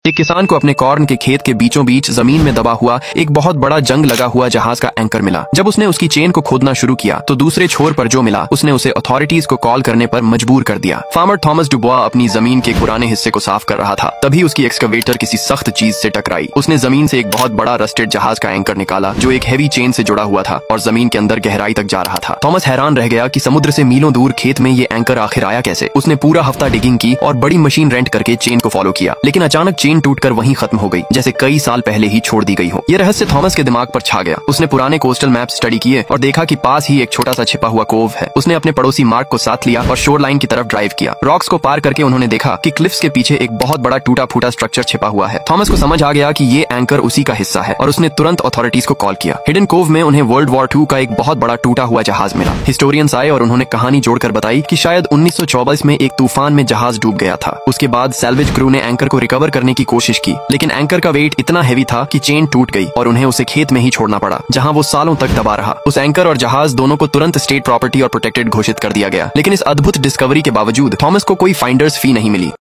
एक किसान को अपने कॉर्न के खेत के बीचों बीच जमीन में दबा हुआ एक बहुत बड़ा जंग लगा हुआ जहाज का एंकर मिला। जब उसने उसकी चेन को खोदना शुरू किया तो दूसरे छोर पर जो मिला उसने उसे अथॉरिटीज को कॉल करने पर मजबूर कर दिया। फार्मर थॉमस डुबोआ अपनी जमीन के पुराने हिस्से को साफ कर रहा था, तभी उसकी एक्सकवेटर किसी सख्त चीज से टकराई। उसने जमीन से एक बहुत बड़ा रस्टेड जहाज का एंकर निकाला जो एक हैवी चेन से जुड़ा हुआ था और जमीन के अंदर गहराई तक जा रहा था। थॉमस हैरान रह गया कि समुद्र से मीलों दूर खेत में ये एंकर आखिर आया कैसे। उसने पूरा हफ्ता डिगिंग की और बड़ी मशीन रेंट करके चेन को फॉलो किया, लेकिन अचानक चेन टूटकर वहीं खत्म हो गई जैसे कई साल पहले ही छोड़ दी गई हो। यह रहस्य थॉमस के दिमाग पर छा गया। उसने पुराने कोस्टल मैप स्टडी किए और देखा कि पास ही एक छोटा सा छिपा हुआ कोव है। उसने अपने पड़ोसी मार्क को साथ लिया और शोर लाइन की तरफ ड्राइव किया। रॉक्स को पार करके उन्होंने देखा कि क्लिफ्स के पीछे एक बहुत बड़ा टूटा फूटा स्ट्रक्चर छिपा हुआ है। थॉमस को समझ आ गया कि ये एंकर उसी का हिस्सा है और उसने तुरंत अथॉरिटीज को कॉल किया। हिडन कोव में उन्हें वर्ल्ड वॉर 2 का एक बहुत बड़ा टूटा हुआ जहाज मिला। हिस्टोरियंस आए और उन्होंने कहानी जोड़कर बताई कि शायद 1924 में एक तूफान में जहाज डूब गया था। उसके बाद सैल्वेज क्रू ने एंकर को रिकवर करने की कोशिश की, लेकिन एंकर का वेट इतना हैवी था कि चेन टूट गई और उन्हें उसे खेत में ही छोड़ना पड़ा, जहां वो सालों तक दबा रहा। उस एंकर और जहाज दोनों को तुरंत स्टेट प्रॉपर्टी और प्रोटेक्टेड घोषित कर दिया गया, लेकिन इस अद्भुत डिस्कवरी के बावजूद थॉमस को कोई फाइंडर्स फी नहीं मिली।